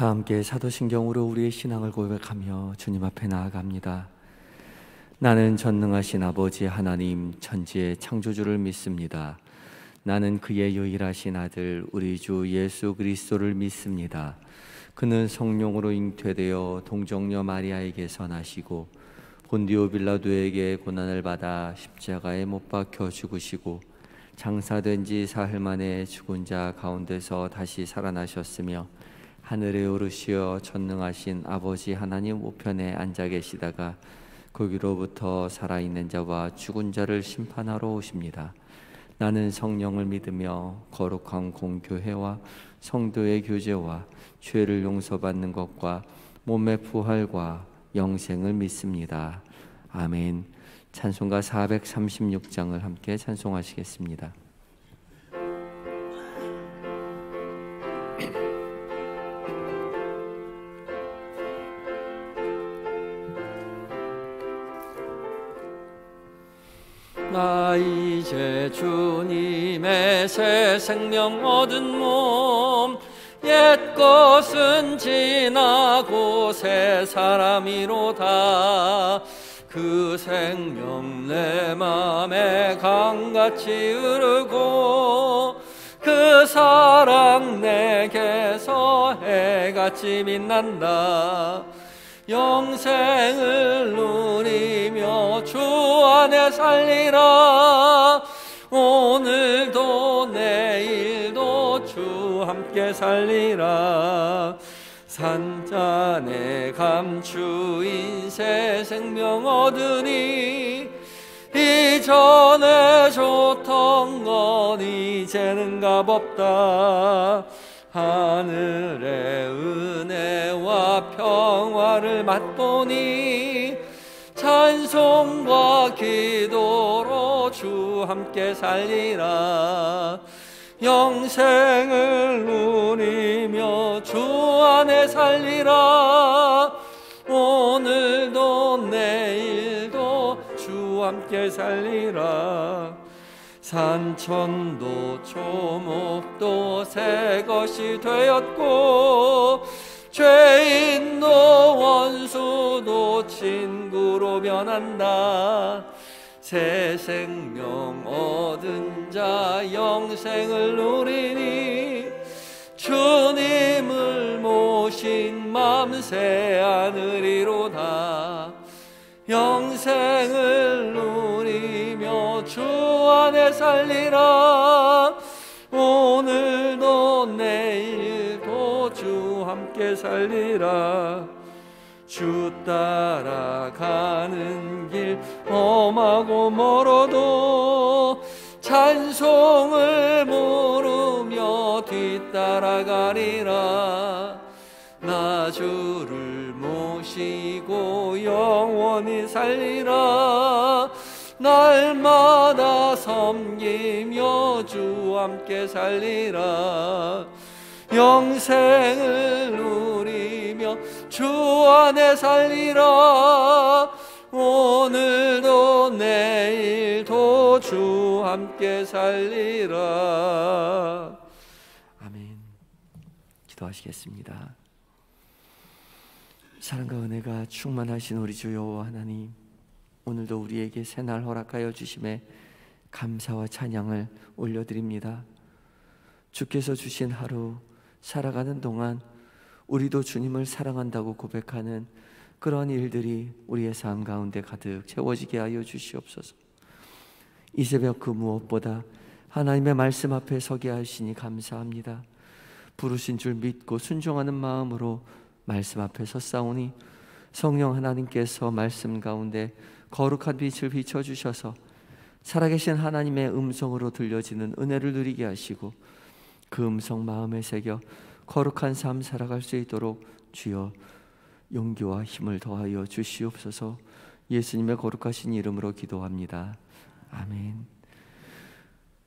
다 함께 사도신경으로 우리의 신앙을 고백하며 주님 앞에 나아갑니다. 나는 전능하신 아버지 하나님 천지의 창조주를 믿습니다. 나는 그의 유일하신 아들 우리 주 예수 그리스도를 믿습니다. 그는 성령으로 잉태되어 동정녀 마리아에게서 나시고 본디오 빌라도에게 고난을 받아 십자가에 못 박혀 죽으시고 장사된 지 사흘 만에 죽은 자 가운데서 다시 살아나셨으며 하늘에 오르시어 전능하신 아버지 하나님 우편에 앉아 계시다가 거기로부터 살아있는 자와 죽은 자를 심판하러 오십니다. 나는 성령을 믿으며 거룩한 공교회와 성도의 교제와 죄를 용서받는 것과 몸의 부활과 영생을 믿습니다. 아멘. 찬송가 436장을 함께 찬송하시겠습니다. 나 이제 주님의 새 생명 얻은 몸 옛 것은 지나고 새 사람이로다. 그 생명 내 맘에 강같이 흐르고 그 사랑 내게서 해같이 빛난다. 영생을 누리며 주 안에 살리라. 오늘도 내일도 주 함께 살리라. 산잔에 감추인 새 생명 얻으니 이전에 좋던 건 이제는 값없다. 하늘의 은혜와 평화를 맛보니 찬송과 기도로 주 함께 살리라. 영생을 누리며 주 안에 살리라. 오늘도 내일도 주 함께 살리라. 산천도 초목도 새 것이 되었고 죄인도 원수도 친구로 변한다. 새 생명 얻은 자 영생을 누리니 주님을 모신 맘 새 하늘이로다. 영생을 누리며 주 안에 살리라. 오늘도 내일도 주 함께 살리라. 주 따라가는 길 험하고 멀어도 찬송을 부르며 뒤따라가리라. 나 주를 모시고 영원히 살리라. 날마다 섬기며 주 함께 살리라. 영생을 누리며 주 안에 살리라. 오늘도 내일도 주 함께 살리라. 아멘. 기도하시겠습니다. 사랑과 은혜가 충만하신 우리 주 여호와 하나님, 오늘도 우리에게 새날 허락하여 주심에 감사와 찬양을 올려드립니다. 주께서 주신 하루 살아가는 동안 우리도 주님을 사랑한다고 고백하는 그런 일들이 우리의 삶 가운데 가득 채워지게 하여 주시옵소서. 이 새벽 그 무엇보다 하나님의 말씀 앞에 서게 하시니 감사합니다. 부르신 줄 믿고 순종하는 마음으로 말씀 앞에 섰사오니 성령 하나님께서 말씀 가운데 거룩한 빛을 비춰주셔서 살아계신 하나님의 음성으로 들려지는 은혜를 누리게 하시고 그 음성 마음에 새겨 거룩한 삶 살아갈 수 있도록 주여 용기와 힘을 더하여 주시옵소서. 예수님의 거룩하신 이름으로 기도합니다. 아멘.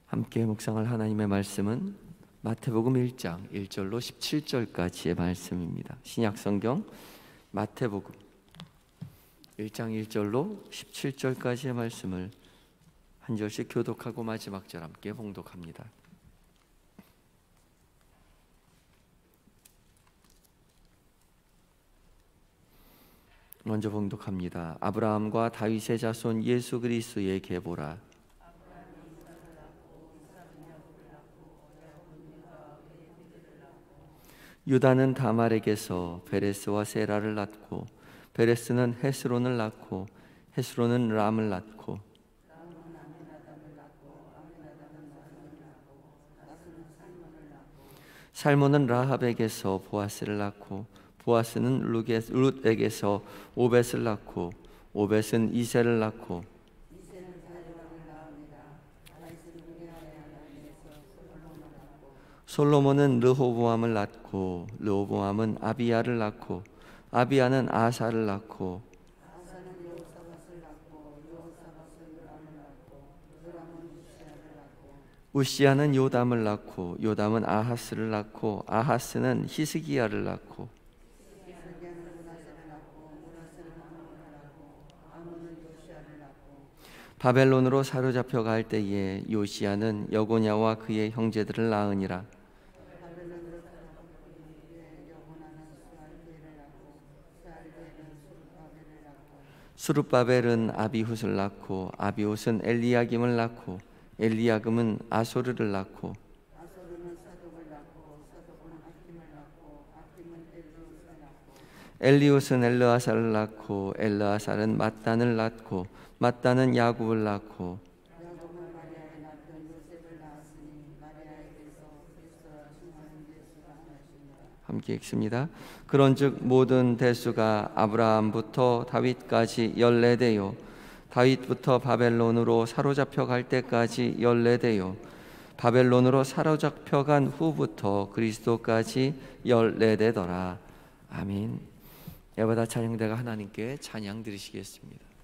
함께 묵상할 하나님의 말씀은 마태복음 1장 1절로 17절까지의 말씀입니다. 신약성경 마태복음 1장 1절로 17절까지의 말씀을 한 절씩 교독하고 마지막 절 함께 봉독합니다. 먼저 봉독합니다. 아브라함과 다윗의 자손 예수 그리스도의 계보라. 유다는 다말에게서 베레스와 세라를 낳고 베레스는 헤스론을 낳고 헤스론은 람을 낳고 살몬은 라합에게서 보아스를 낳고 보아스는 룻에게서 오벳을 낳고 오벳은 이새를 낳고 솔로몬은 르호보암을 낳고 르호보암은 아비야를 낳고 아비야는 아사를 낳고 우시야는 요담을 낳고 요담은 아하스를 낳고 아하스는 히스기야를 낳고 바벨론으로 사로잡혀 갈 때에 요시야는 여고냐와 그의 형제들을 낳으니라. 수룹바벨은 아비훗을 낳고 아비훗은 엘리야김을 낳고 엘리야금은 아소르를 낳고 엘리훗은 엘르아살을 낳고 엘르아살은 mat단을 낳고 mat단은 야곱을 낳고 함께 읽습니다. 그런즉 모든 대수가 아브라함부터 다윗까지 14대요 다윗부터 바벨론으로 사로잡혀 갈 때까지 14대요 바벨론으로 사로잡혀 간 후부터 그리스도까지 14대더라. 아멘. 예배다 찬양대가 하나님께 찬양 드리시겠습니다.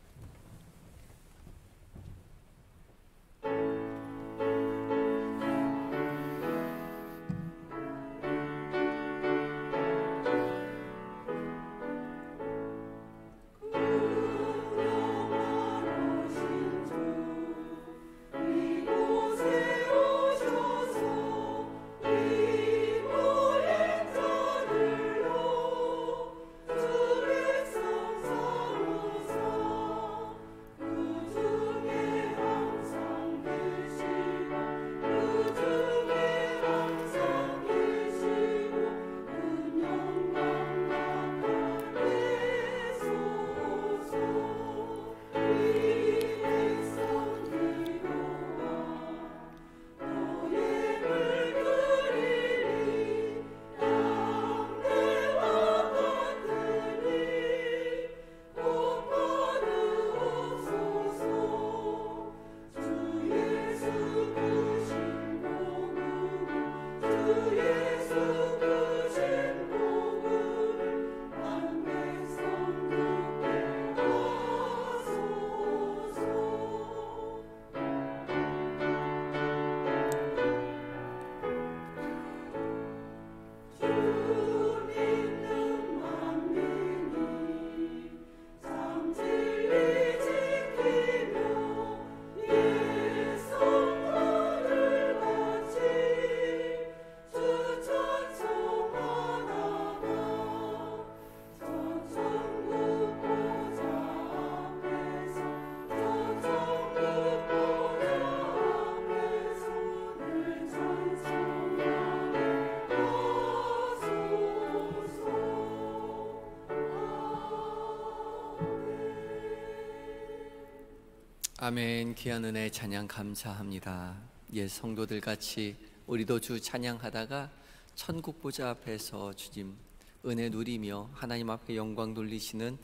아멘. 귀한 은혜 찬양 감사합니다. 예, 성도들 같이 우리도 주 찬양하다가 천국 보좌 앞에서 주님 은혜 누리며 하나님 앞에 영광 돌리시는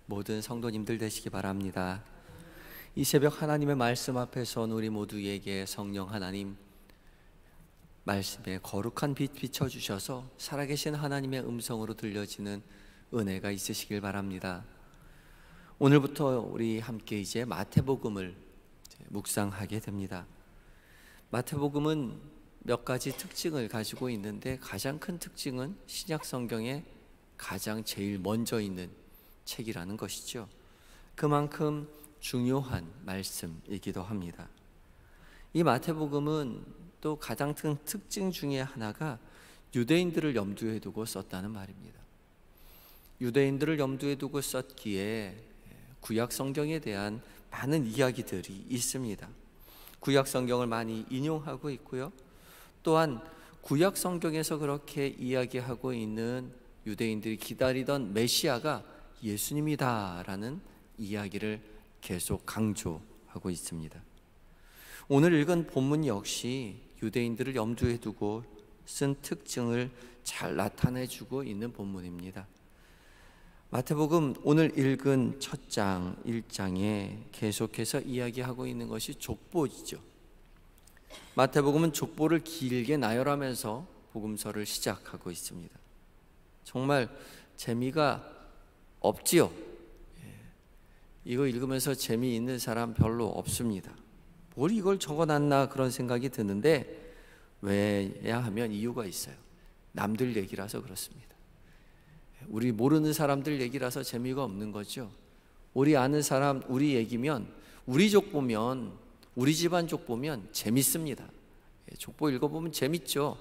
모든 성도님들 되시기 바랍니다. 이 새벽 하나님의 말씀 앞에 선 우리 모두에게 성령 하나님 말씀에 거룩한 빛 비춰주셔서 살아계신 하나님의 음성으로 들려지는 은혜가 있으시길 바랍니다. 오늘부터 우리 함께 이제 마태복음을 묵상하게 됩니다. 마태복음은 몇 가지 특징을 가지고 있는데 가장 큰 특징은 신약 성경에 가장 제일 먼저 있는 책이라는 것이죠. 그만큼 중요한 말씀이기도 합니다. 이 마태복음은 또 가장 큰 특징 중에 하나가 유대인들을 염두에 두고 썼다는 말입니다. 유대인들을 염두에 두고 썼기에 구약 성경에 대한 많은 이야기들이 있습니다. 구약 성경을 많이 인용하고 있고요. 또한 구약 성경에서 그렇게 이야기하고 있는 유대인들이 기다리던 메시아가 예수님이다라는 이야기를 계속 강조하고 있습니다. 오늘 읽은 본문 역시 유대인들을 염두에 두고 쓴 특징을 잘 나타내주고 있는 본문입니다. 마태복음 오늘 읽은 첫 장 1장에 계속해서 이야기하고 있는 것이 족보이죠. 마태복음은 족보를 길게 나열하면서 복음서를 시작하고 있습니다. 정말 재미가 없지요. 이거 읽으면서 재미있는 사람 별로 없습니다. 뭘 이걸 적어놨나 그런 생각이 드는데, 왜냐 하면 이유가 있어요. 남들 얘기라서 그렇습니다. 우리 모르는 사람들 얘기라서 재미가 없는 거죠. 우리 아는 사람 우리 얘기면, 우리 족보면, 우리 집안 족보면 재밌습니다. 족보 읽어보면 재밌죠.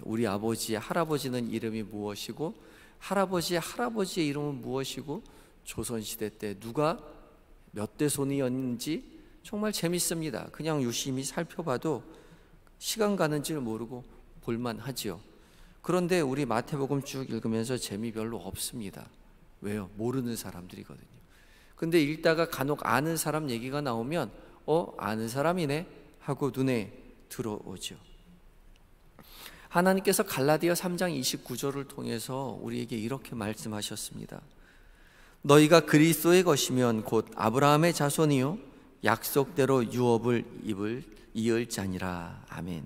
우리 아버지, 할아버지는 이름이 무엇이고, 할아버지의 할아버지의 이름은 무엇이고, 조선시대 때 누가 몇 대 손이었는지 정말 재밌습니다. 그냥 유심히 살펴봐도 시간 가는 줄 모르고 볼만하지요. 그런데 우리 마태복음 쭉 읽으면서 재미 별로 없습니다. 왜요? 모르는 사람들이거든요. 근데 읽다가 간혹 아는 사람 얘기가 나오면 아는 사람이네 하고 눈에 들어오죠. 하나님께서 갈라디아 3장 29절을 통해서 우리에게 이렇게 말씀하셨습니다. 너희가 그리스도의 것이면 곧 아브라함의 자손이요 약속대로 유업을 이을 자니라. 아멘.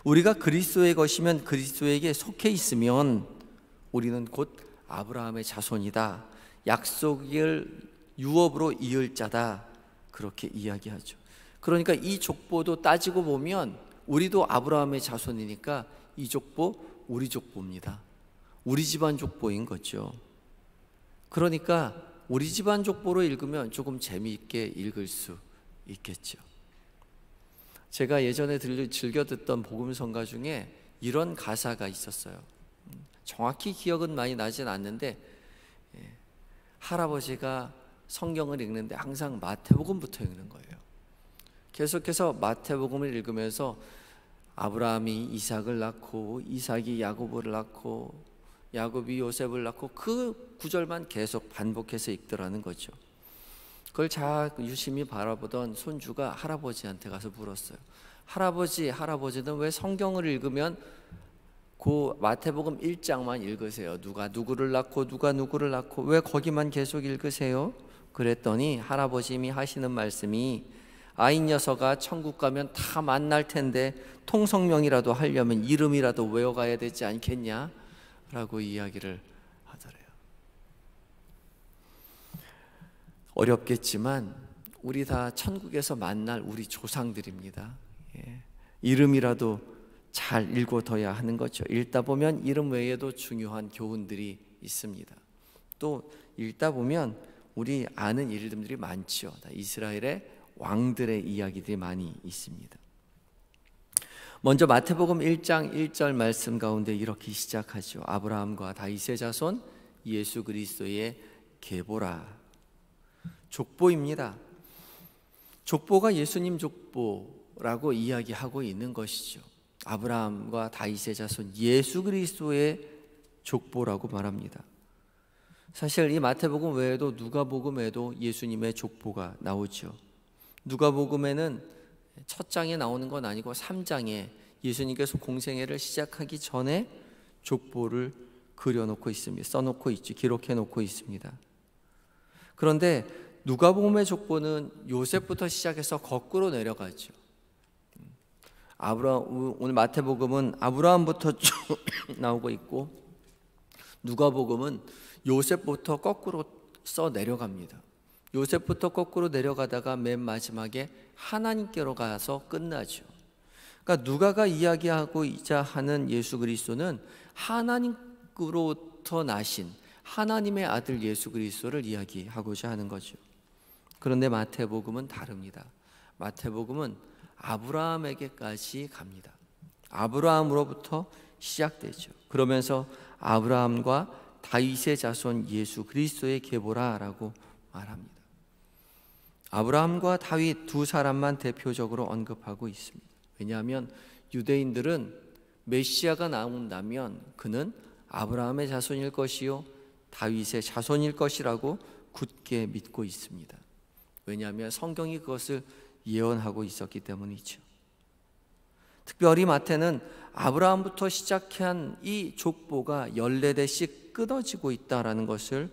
우리가 그리스도의 것이면, 그리스도에게 속해 있으면 우리는 곧 아브라함의 자손이다, 약속을 유업으로 이을 자다, 그렇게 이야기하죠. 그러니까 이 족보도 따지고 보면 우리도 아브라함의 자손이니까 이 족보 우리 족보입니다. 우리 집안 족보인 거죠. 그러니까 우리 집안 족보로 읽으면 조금 재미있게 읽을 수 있겠죠. 제가 예전에 즐겨 듣던 복음성가 중에 이런 가사가 있었어요. 정확히 기억은 많이 나진 않는데, 할아버지가 성경을 읽는데 항상 마태복음부터 읽는 거예요. 계속해서 마태복음을 읽으면서 아브라함이 이삭을 낳고, 이삭이 야곱을 낳고, 야곱이 요셉을 낳고, 그 구절만 계속 반복해서 읽더라는 거죠. 그걸 잘 유심히 바라보던 손주가 할아버지한테 가서 물었어요. 할아버지는 왜 성경을 읽으면 그 마태복음 1장만 읽으세요? 누가 누구를 낳고 누가 누구를 낳고 왜 거기만 계속 읽으세요? 그랬더니 할아버님이 하시는 말씀이, 아이 녀석아 천국 가면 다 만날 텐데 통성명이라도 하려면 이름이라도 외워가야 되지 않겠냐? 라고 이야기를 하더래요. 어렵겠지만 우리 다 천국에서 만날 우리 조상들입니다. 이름이라도 잘 읽어둬야 하는 거죠. 읽다 보면 이름 외에도 중요한 교훈들이 있습니다. 또 읽다 보면 우리 아는 이름들이 많죠. 이스라엘의 왕들의 이야기들이 많이 있습니다. 먼저 마태복음 1장 1절 말씀 가운데 이렇게 시작하죠. 아브라함과 다윗의 자손 예수 그리스도의 계보라. 족보입니다. 족보가 예수님 족보라고 이야기하고 있는 것이죠. 아브라함과 다윗의 자손 예수 그리스도의 족보라고 말합니다. 사실 이 마태복음 외에도 누가복음에도 예수님의 족보가 나오죠. 누가복음에는 첫 장에 나오는 건 아니고 3장에 예수님께서 공생애를 시작하기 전에 족보를 그려놓고 있습니다. 써놓고 있죠. 기록해놓고 있습니다. 그런데 누가복음의 족보는 요셉부터 시작해서 거꾸로 내려가죠. 오늘 마태복음은 아브라함부터 쭉 나오고 있고, 누가복음은 요셉부터 거꾸로 써 내려갑니다. 요셉부터 거꾸로 내려가다가 맨 마지막에 하나님께로 가서 끝나죠. 그러니까 누가가 이야기하고자 하는 예수 그리스도는 하나님으로부터 나신 하나님의 아들 예수 그리스도를 이야기하고자 하는 거죠. 그런데 마태복음은 다릅니다. 마태복음은 아브라함에게까지 갑니다. 아브라함으로부터 시작되죠. 그러면서 아브라함과 다윗의 자손 예수 그리스도의 계보라라고 말합니다. 아브라함과 다윗 두 사람만 대표적으로 언급하고 있습니다. 왜냐하면 유대인들은 메시아가 나온다면 그는 아브라함의 자손일 것이요 다윗의 자손일 것이라고 굳게 믿고 있습니다. 왜냐하면 성경이 그것을 예언하고 있었기 때문이죠. 특별히 마태는 아브라함부터 시작한 이 족보가 14대씩 끊어지고 있다는 것을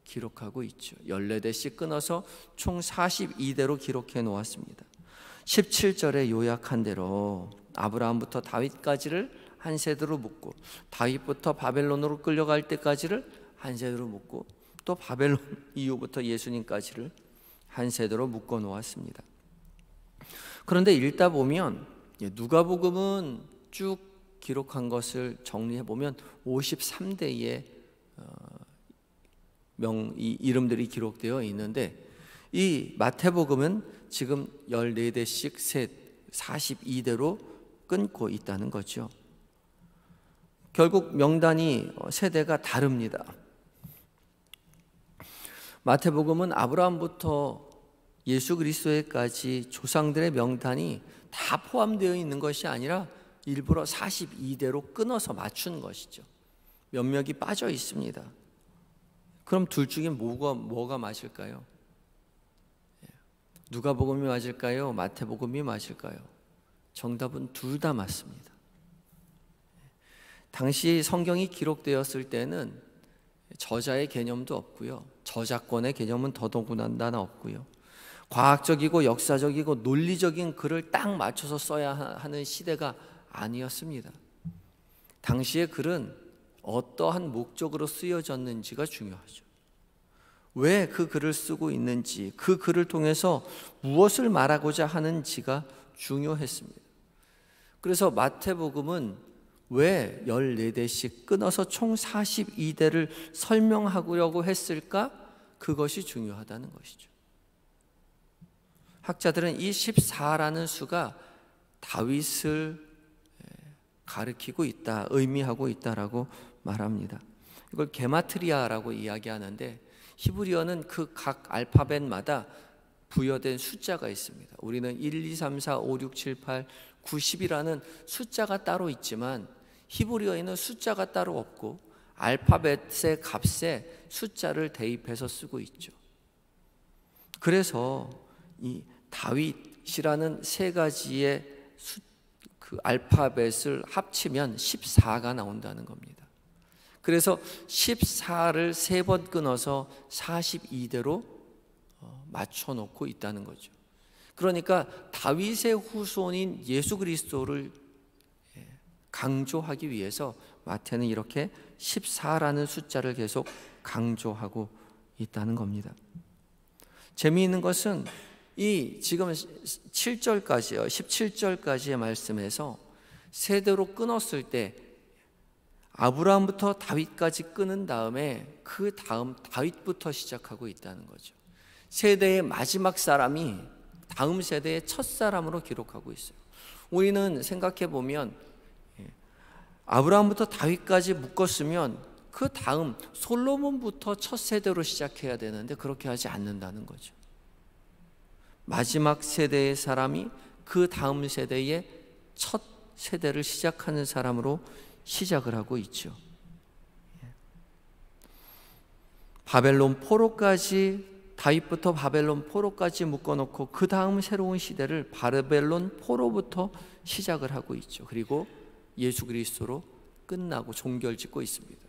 기록하고 있죠. 14대씩 끊어서 총 42대로 기록해 놓았습니다. 17절에 요약한 대로 아브라함부터 다윗까지를 한 세대로 묶고, 다윗부터 바벨론으로 끌려갈 때까지를 한 세대로 묶고, 또 바벨론 이후부터 예수님까지를 한 세대로 묶어 놓았습니다. 그런데 읽다 보면 누가복음은 쭉 기록한 것을 정리해 보면 53대의 이 이름들이 기록되어 있는데, 이 마태복음은 지금 14대씩 셋 42대로 끊고 있다는 거죠. 결국 명단이 세대가 다릅니다. 마태복음은 아브라함부터 예수 그리스도에까지 조상들의 명단이 다 포함되어 있는 것이 아니라 일부러 42대로 끊어서 맞춘 것이죠. 몇몇이 빠져 있습니다. 그럼 둘 중에 뭐가 맞을까요? 누가복음이 맞을까요? 마태복음이 맞을까요? 정답은 둘 다 맞습니다. 당시 성경이 기록되었을 때는 저자의 개념도 없고요, 저작권의 개념은 더더군다나 없고요, 과학적이고 역사적이고 논리적인 글을 딱 맞춰서 써야 하는 시대가 아니었습니다. 당시의 글은 어떠한 목적으로 쓰여졌는지가 중요하죠. 왜 그 글을 쓰고 있는지, 그 글을 통해서 무엇을 말하고자 하는지가 중요했습니다. 그래서 마태복음은 왜 14대씩 끊어서 총 42대를 설명하려고 했을까? 그것이 중요하다는 것이죠. 학자들은 이 14라는 수가 다윗을 가리키고 있다, 의미하고 있다라고 말합니다. 이걸 게마트리아라고 이야기하는데, 히브리어는 그 각 알파벳마다 부여된 숫자가 있습니다. 우리는 1, 2, 3, 4, 5, 6, 7, 8, 9, 10이라는 숫자가 따로 있지만 히브리어에는 숫자가 따로 없고 알파벳의 값에 숫자를 대입해서 쓰고 있죠. 그래서 이 다윗이라는 세 가지의 그 알파벳을 합치면 14가 나온다는 겁니다. 그래서 14를 세 번 끊어서 42대로 맞춰놓고 있다는 거죠. 그러니까 다윗의 후손인 예수 그리스도를 강조하기 위해서 마태는 이렇게 14라는 숫자를 계속 강조하고 있다는 겁니다. 재미있는 것은 이 지금 7절까지요, 17절까지의 말씀에서 세대로 끊었을 때 아브라함부터 다윗까지 끊은 다음에 그 다음 다윗부터 시작하고 있다는 거죠. 세대의 마지막 사람이 다음 세대의 첫 사람으로 기록하고 있어요. 우리는 생각해 보면 아브라함부터 다윗까지 묶었으면 그 다음 솔로몬부터 첫 세대로 시작해야 되는데 그렇게 하지 않는다는 거죠. 마지막 세대의 사람이 그 다음 세대의 첫 세대를 시작하는 사람으로 시작을 하고 있죠. 바벨론 포로까지, 다윗부터 바벨론 포로까지 묶어놓고 그 다음 새로운 시대를 바벨론 포로부터 시작을 하고 있죠. 그리고 예수 그리스도로 끝나고 종결짓고 있습니다.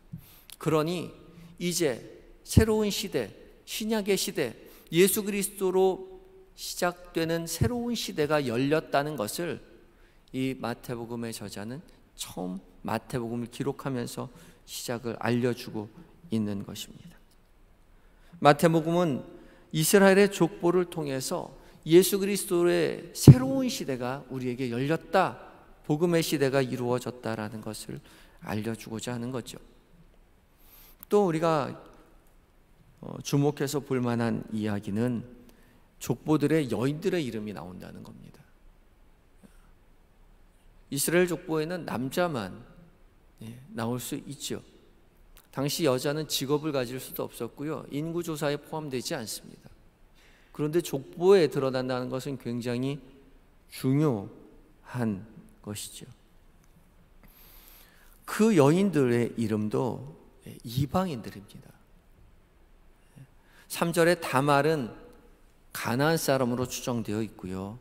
그러니 이제 새로운 시대, 신약의 시대, 예수 그리스도로 시작되는 새로운 시대가 열렸다는 것을 이 마태복음의 저자는 처음 마태복음을 기록하면서 시작을 알려주고 있는 것입니다. 마태복음은 이스라엘의 족보를 통해서 예수 그리스도의 새로운 시대가 우리에게 열렸다, 복음의 시대가 이루어졌다라는 것을 알려주고자 하는 거죠. 또 우리가 주목해서 볼 만한 이야기는 족보들의 여인들의 이름이 나온다는 겁니다. 이스라엘 족보에는 남자만 나올 수 있죠. 당시 여자는 직업을 가질 수도 없었고요, 인구조사에 포함되지 않습니다. 그런데 족보에 드러난다는 것은 굉장히 중요한 것이죠. 그 여인들의 이름도 이방인들입니다. 3절에 다말은 가나안 사람으로 추정되어 있고요,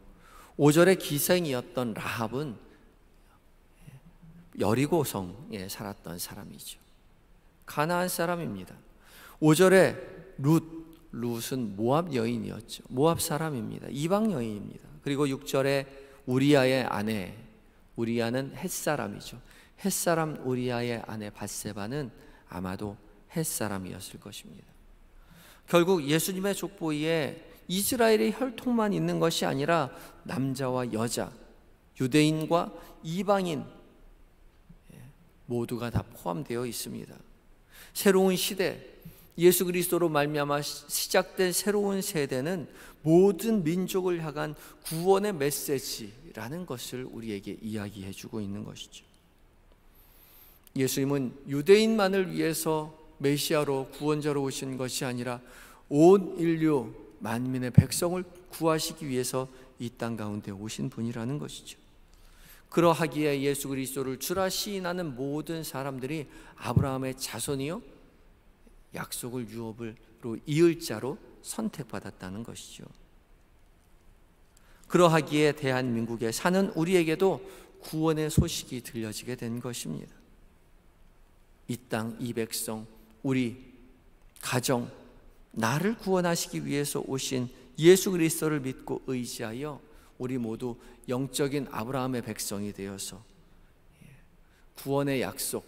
5절에 기생이었던 라합은 여리고성에 살았던 사람이죠. 가나안 사람입니다. 5절에 룻은 모압 여인이었죠. 모압 사람입니다. 이방 여인입니다. 그리고 6절에 우리아의 아내, 우리아는 헷사람이죠. 헷사람 우리아의 아내 밧세바는 아마도 헷사람이었을 것입니다. 결국 예수님의 족보에 이스라엘의 혈통만 있는 것이 아니라 남자와 여자, 유대인과 이방인 모두가 다 포함되어 있습니다. 새로운 시대, 예수 그리스도로 말미암아 시작된 새로운 세대는 모든 민족을 향한 구원의 메시지라는 것을 우리에게 이야기해 주고 있는 것이죠. 예수님은 유대인만을 위해서 메시아로 구원자로 오신 것이 아니라 온 인류 만민의 백성을 구하시기 위해서 이 땅 가운데 오신 분이라는 것이죠. 그러하기에 예수 그리스도를 주라 시인하는 모든 사람들이 아브라함의 자손이요 약속을 유업으로 이을 자로 선택받았다는 것이죠. 그러하기에 대한민국에 사는 우리에게도 구원의 소식이 들려지게 된 것입니다. 이 땅, 이 백성, 우리 가정, 나를 구원하시기 위해서 오신 예수 그리스도를 믿고 의지하여 우리 모두 영적인 아브라함의 백성이 되어서 구원의 약속,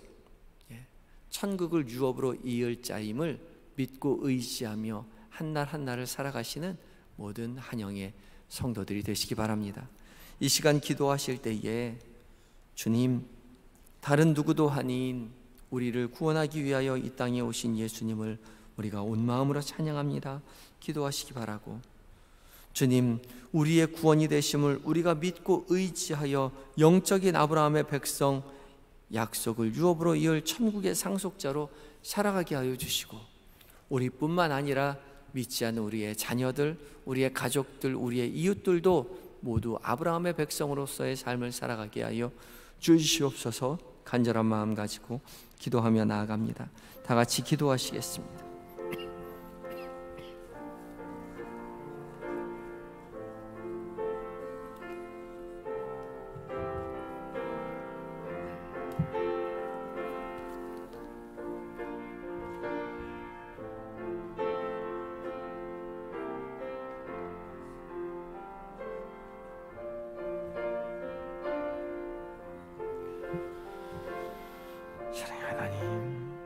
천국을 유업으로 이을 자임을 믿고 의지하며 한날 한날을 살아가시는 모든 한영의 성도들이 되시기 바랍니다. 이 시간 기도하실 때에 주님, 다른 누구도 아닌 우리를 구원하기 위하여 이 땅에 오신 예수님을 우리가 온 마음으로 찬양합니다. 기도하시기 바라고, 주님, 우리의 구원이 되심을 우리가 믿고 의지하여 영적인 아브라함의 백성, 약속을 유업으로 이을 천국의 상속자로 살아가게 하여 주시고, 우리뿐만 아니라 믿지 않는 우리의 자녀들, 우리의 가족들, 우리의 이웃들도 모두 아브라함의 백성으로서의 삶을 살아가게 하여 주시옵소서. 간절한 마음 가지고 기도하며 나아갑니다. 다 같이 기도하시겠습니다. 사랑의 하나님,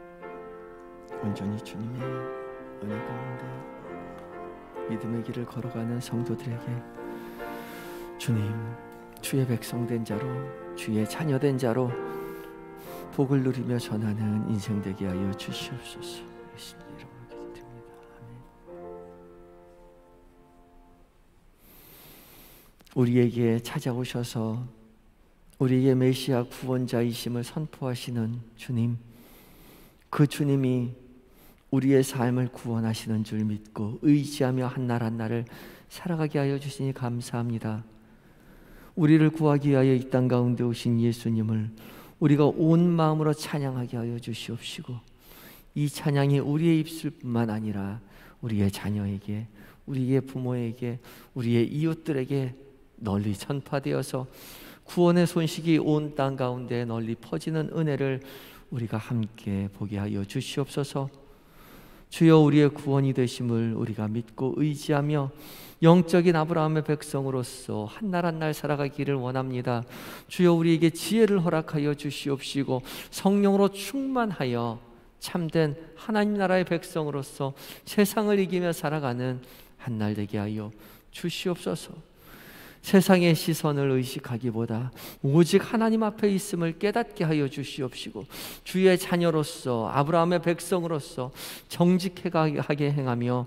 온전히 주님의 은혜 가운데 믿음의 길을 걸어가는 성도들에게 주님, 주의 백성된 자로, 주의 자녀된 자로 복을 누리며 전하는 인생 되게 하여 주시옵소서. 예수님 이름으로 기도드립니다. 아멘. 우리에게 찾아오셔서 우리의 메시아 구원자이심을 선포하시는 주님, 그 주님이 우리의 삶을 구원하시는 줄 믿고 의지하며 한날 한날을 살아가게 하여 주시니 감사합니다. 우리를 구하기 위하여 이 땅 가운데 오신 예수님을 우리가 온 마음으로 찬양하게 하여 주시옵시고, 이 찬양이 우리의 입술뿐만 아니라 우리의 자녀에게, 우리의 부모에게, 우리의 이웃들에게 널리 전파되어서 구원의 손식이 온 땅 가운데 널리 퍼지는 은혜를 우리가 함께 보게 하여 주시옵소서. 주여, 우리의 구원이 되심을 우리가 믿고 의지하며 영적인 아브라함의 백성으로서 한날 한날 살아가기를 원합니다. 주여, 우리에게 지혜를 허락하여 주시옵시고 성령으로 충만하여 참된 하나님 나라의 백성으로서 세상을 이기며 살아가는 한날 되게 하여 주시옵소서. 세상의 시선을 의식하기보다 오직 하나님 앞에 있음을 깨닫게 하여 주시옵시고, 주의 자녀로서 아브라함의 백성으로서 정직하게 행하며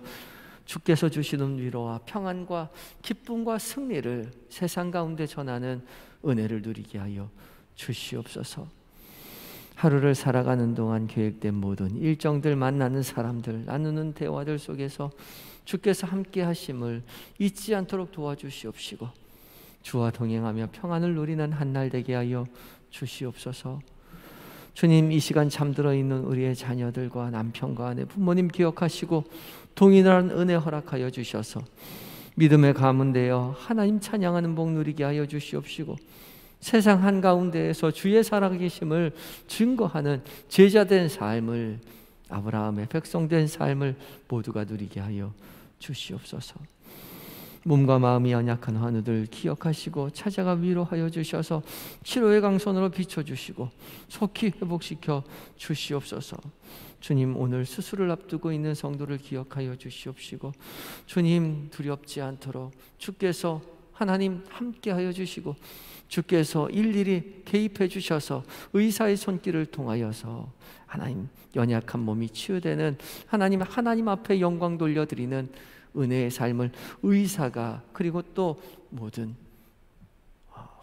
주께서 주시는 위로와 평안과 기쁨과 승리를 세상 가운데 전하는 은혜를 누리게 하여 주시옵소서. 하루를 살아가는 동안 계획된 모든 일정들, 만나는 사람들, 나누는 대화들 속에서 주께서 함께 하심을 잊지 않도록 도와주시옵시고, 주와 동행하며 평안을 누리는 한날 되게 하여 주시옵소서. 주님, 이 시간 잠들어 있는 우리의 자녀들과 남편과 아내, 부모님 기억하시고 동일한 은혜 허락하여 주셔서 믿음의 가문되어 하나님 찬양하는 복 누리게 하여 주시옵시고, 세상 한가운데에서 주의 살아계심을 증거하는 제자된 삶을, 아브라함의 백성된 삶을 모두가 누리게 하여 주시옵소서. 몸과 마음이 연약한 환우들 기억하시고 찾아가 위로하여 주셔서 치료의 강선으로 비춰주시고 속히 회복시켜 주시옵소서. 주님, 오늘 수술을 앞두고 있는 성도를 기억하여 주시옵시고, 주님 두렵지 않도록 주께서 하나님 함께하여 주시고, 주께서 일일이 개입해 주셔서 의사의 손길을 통하여서 하나님 연약한 몸이 치유되는, 하나님 앞에 영광 돌려드리는 은혜의 삶을 의사가, 그리고 또 모든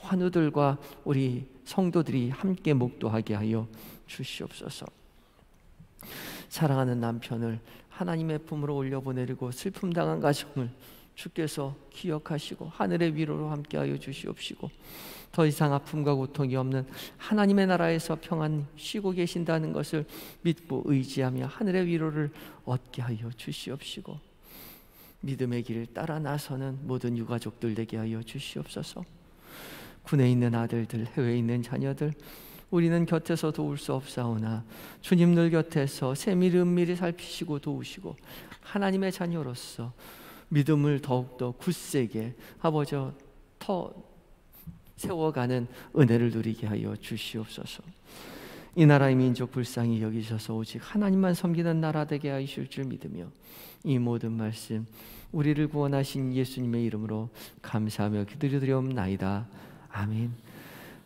환우들과 우리 성도들이 함께 목도하게 하여 주시옵소서. 사랑하는 남편을 하나님의 품으로 올려보내리고 슬픔 당한 가정을 주께서 기억하시고 하늘의 위로로 함께하여 주시옵시고, 더 이상 아픔과 고통이 없는 하나님의 나라에서 평안 쉬고 계신다는 것을 믿고 의지하며 하늘의 위로를 얻게 하여 주시옵시고, 믿음의 길을 따라 나서는 모든 유가족들 되게 하여 주시옵소서. 군에 있는 아들들, 해외에 있는 자녀들, 우리는 곁에서 도울 수 없사오나 주님 늘 곁에서 세밀히 은밀히 살피시고 도우시고 하나님의 자녀로서 믿음을 더욱더 굳세게 아버지 더 세워가는 은혜를 누리게 하여 주시옵소서. 이 나라의 민족 불쌍히 여기셔서 오직 하나님만 섬기는 나라 되게 하실 줄 믿으며 이 모든 말씀 우리를 구원하신 예수님의 이름으로 감사하며 기도드리옵나이다. 아멘.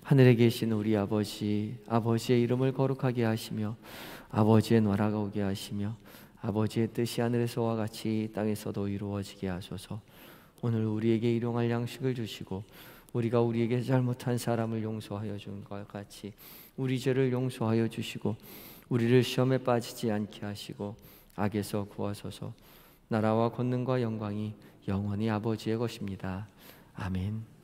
하늘에 계신 우리 아버지, 아버지의 이름을 거룩하게 하시며 아버지의 나라가 오게 하시며 아버지의 뜻이 하늘에서와 같이 땅에서도 이루어지게 하소서. 오늘 우리에게 일용할 양식을 주시고 우리가 우리에게 잘못한 사람을 용서하여 준 것 같이 우리 죄를 용서하여 주시고 우리를 시험에 빠지지 않게 하시고 악에서 구하소서. 나라와 권능과 영광이 영원히 아버지의 것입니다. 아멘.